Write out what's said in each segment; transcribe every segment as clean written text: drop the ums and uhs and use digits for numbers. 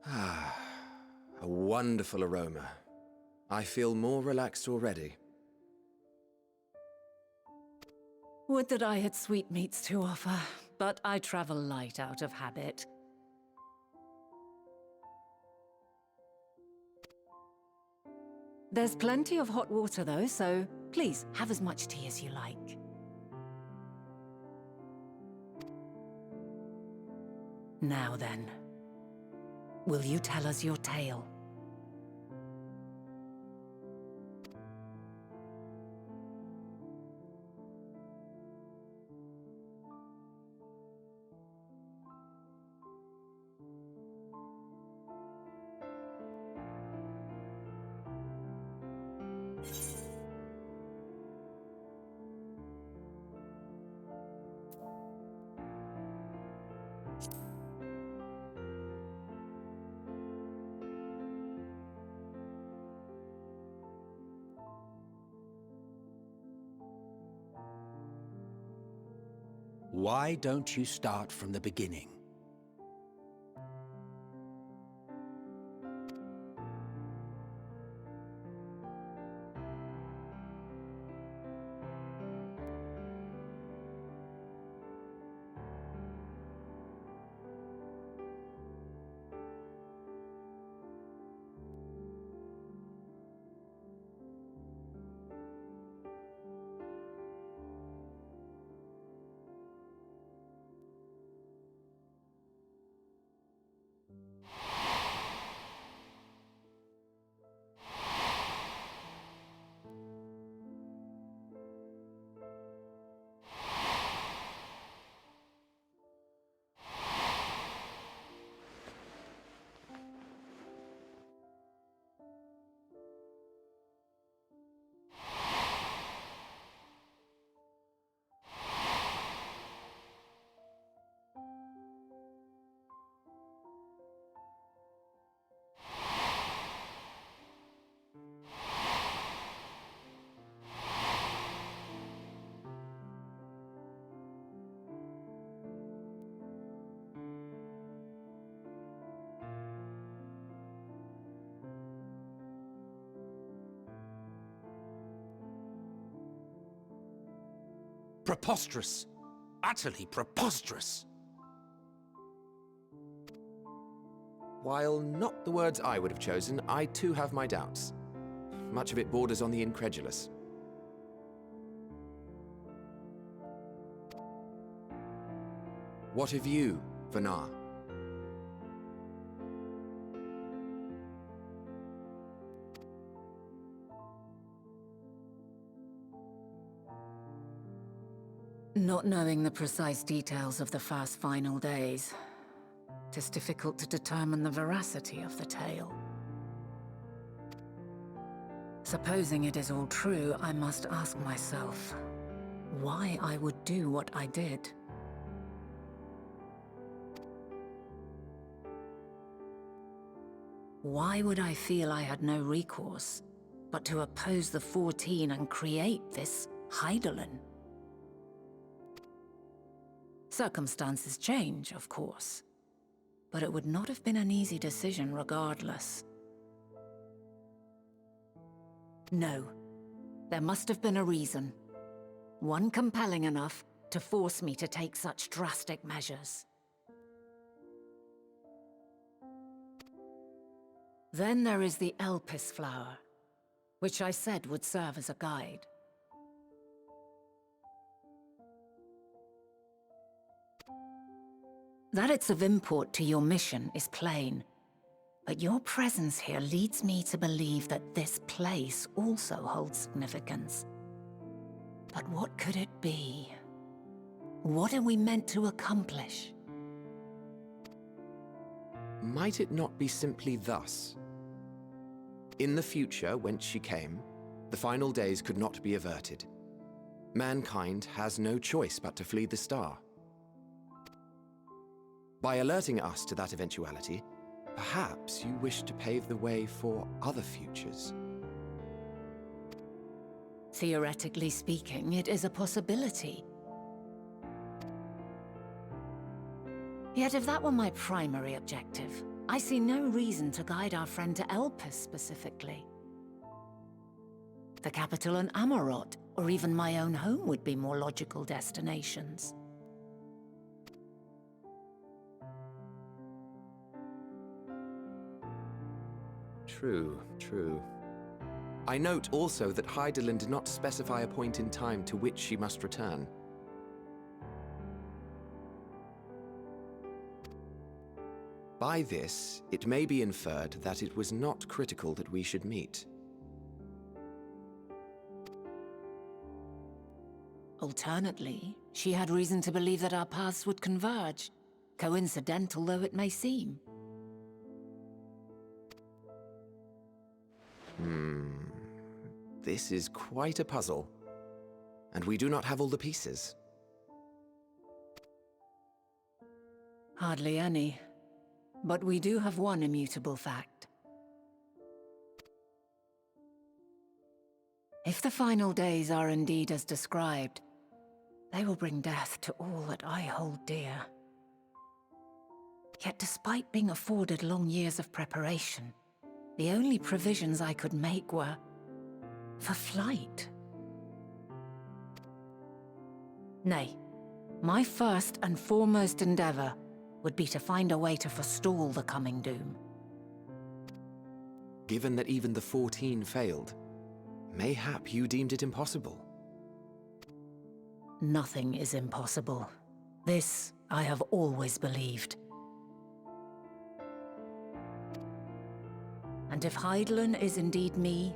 Ah, a wonderful aroma. I feel more relaxed already. Would that I had sweetmeats to offer, but I travel light out of habit. There's plenty of hot water though, so please have as much tea as you like. Now then, will you tell us your tale? Why don't you start from the beginning? Preposterous! Utterly preposterous! While not the words I would have chosen, I too have my doubts. Much of it borders on the incredulous. What of you, Vanar? Not knowing the precise details of the first final days, it is difficult to determine the veracity of the tale. Supposing it is all true, I must ask myself why I would do what I did. Why would I feel I had no recourse but to oppose the 14 and create this Hydaelyn? Circumstances change, of course, but it would not have been an easy decision regardless. No, there must have been a reason. One compelling enough to force me to take such drastic measures. Then there is the Elpis flower, which I said would serve as a guide. That it's of import to your mission is plain, but your presence here leads me to believe that this place also holds significance. But what could it be? What are we meant to accomplish? Might it not be simply thus? In the future, whence she came, the final days could not be averted. Mankind has no choice but to flee the star. By alerting us to that eventuality, perhaps you wish to pave the way for other futures. Theoretically speaking, it is a possibility. Yet if that were my primary objective, I see no reason to guide our friend to Elpis specifically. The capital and Amarot, or even my own home would be more logical destinations. True, true. I note also that Hydaelyn did not specify a point in time to which she must return. By this, it may be inferred that it was not critical that we should meet. Alternately, she had reason to believe that our paths would converge, coincidental though it may seem. This is quite a puzzle, and we do not have all the pieces. Hardly any. But we do have one immutable fact. If the final days are indeed as described, they will bring death to all that I hold dear. Yet despite being afforded long years of preparation, the only provisions I could make were for flight. Nay, my first and foremost endeavor would be to find a way to forestall the coming doom. Given that even the 14 failed, mayhap you deemed it impossible. Nothing is impossible. This I have always believed. And if Hydaelyn is indeed me,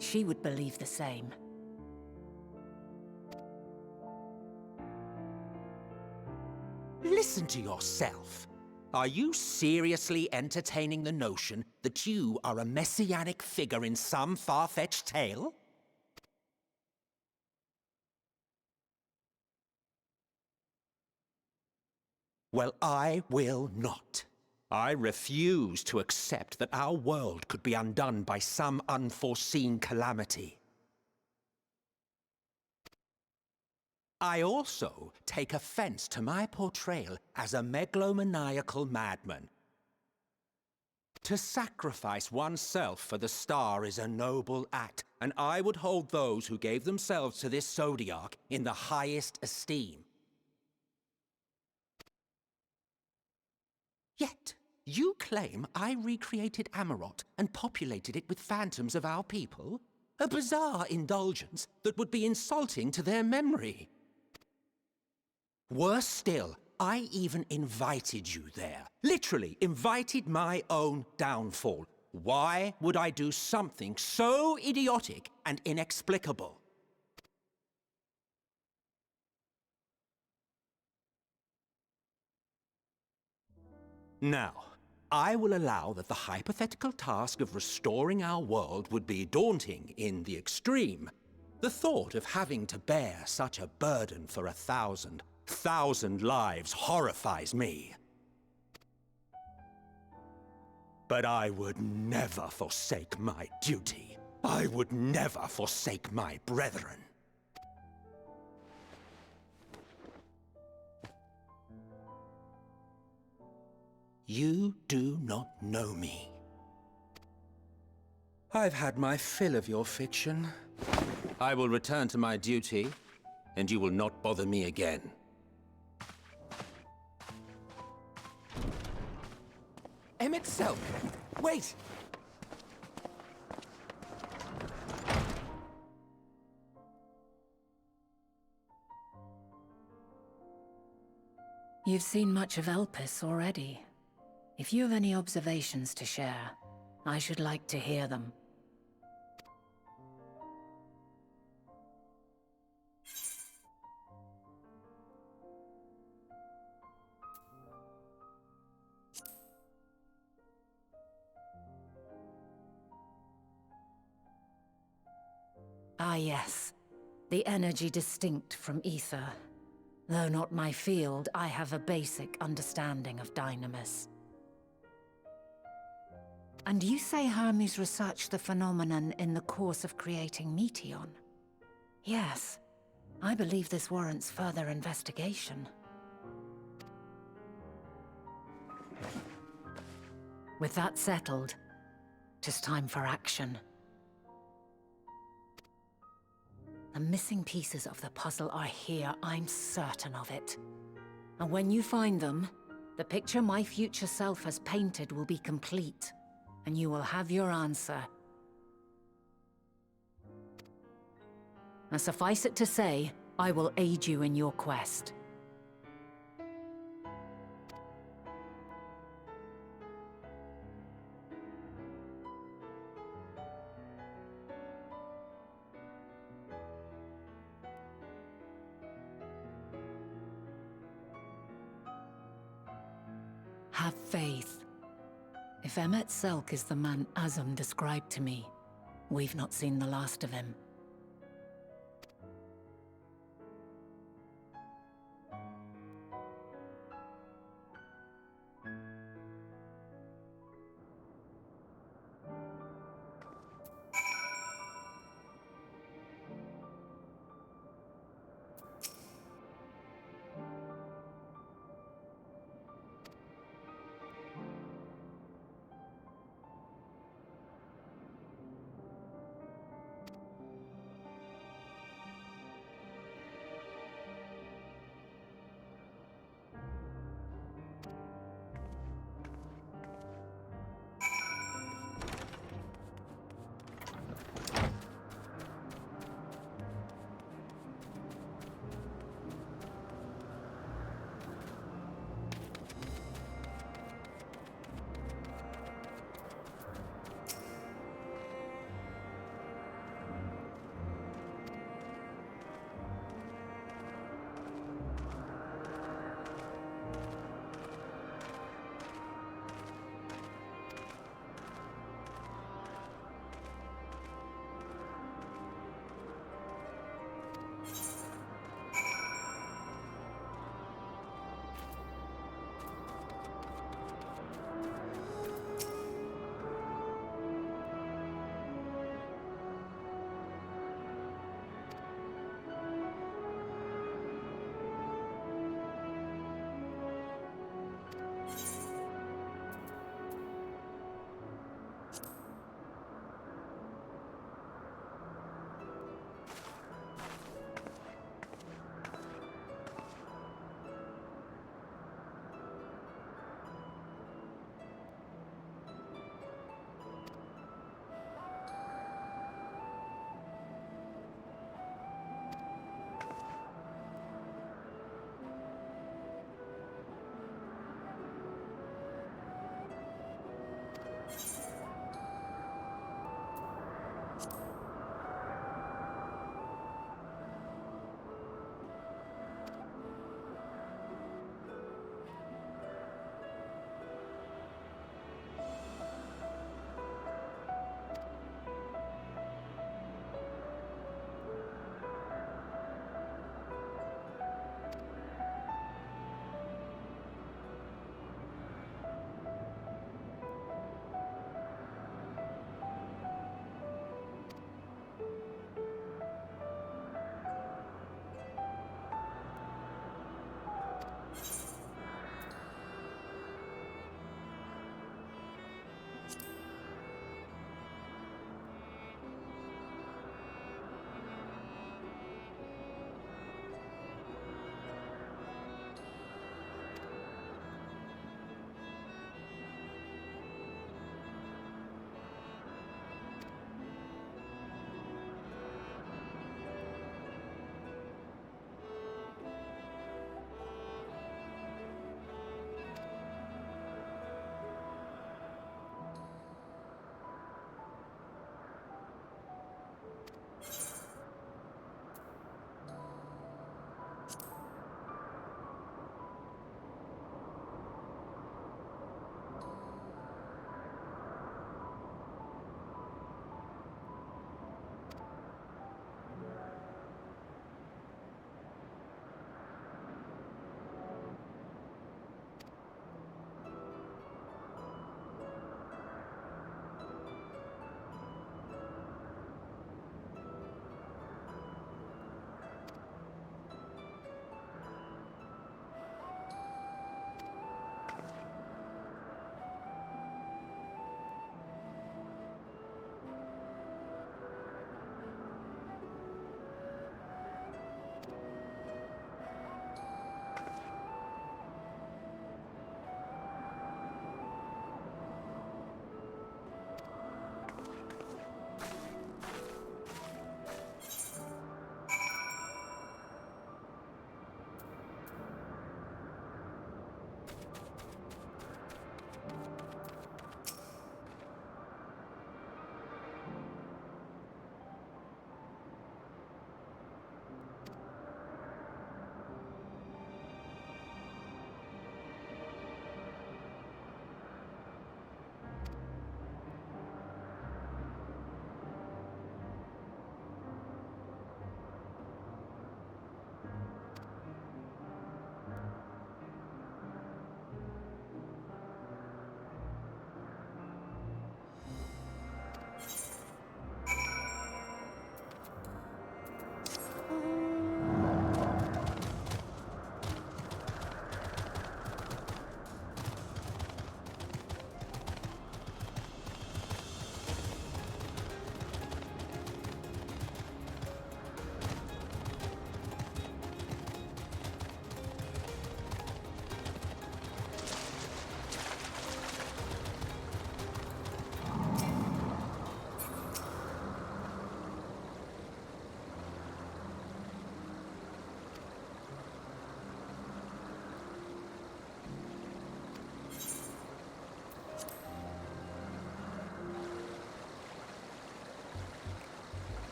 she would believe the same. Listen to yourself. Are you seriously entertaining the notion that you are a messianic figure in some far-fetched tale? Well, I will not. I refuse to accept that our world could be undone by some unforeseen calamity. I also take offense to my portrayal as a megalomaniacal madman. To sacrifice oneself for the star is a noble act, and I would hold those who gave themselves to this zodiac in the highest esteem. Yet, you claim I recreated Amarot and populated it with phantoms of our people? A bizarre indulgence that would be insulting to their memory. Worse still, I even invited you there. Literally invited my own downfall. Why would I do something so idiotic and inexplicable? Now, I will allow that the hypothetical task of restoring our world would be daunting in the extreme. The thought of having to bear such a burden for 1,000 lives horrifies me. But I would never forsake my duty. I would never forsake my brethren. You do not know me. I've had my fill of your fiction. I will return to my duty, and you will not bother me again. Emmett Selk! Wait! You've seen much of Elpis already. If you have any observations to share, I should like to hear them. Ah yes, the energy distinct from ether. Though not my field, I have a basic understanding of dynamis. And you say Hermes researched the phenomenon in the course of creating Meteon? Yes, I believe this warrants further investigation. With that settled, 'tis time for action. The missing pieces of the puzzle are here, I'm certain of it. And when you find them, the picture my future self has painted will be complete, and you will have your answer. And suffice it to say, I will aid you in your quest. Have faith. If Emmet Selk is the man Azum described to me, we've not seen the last of him.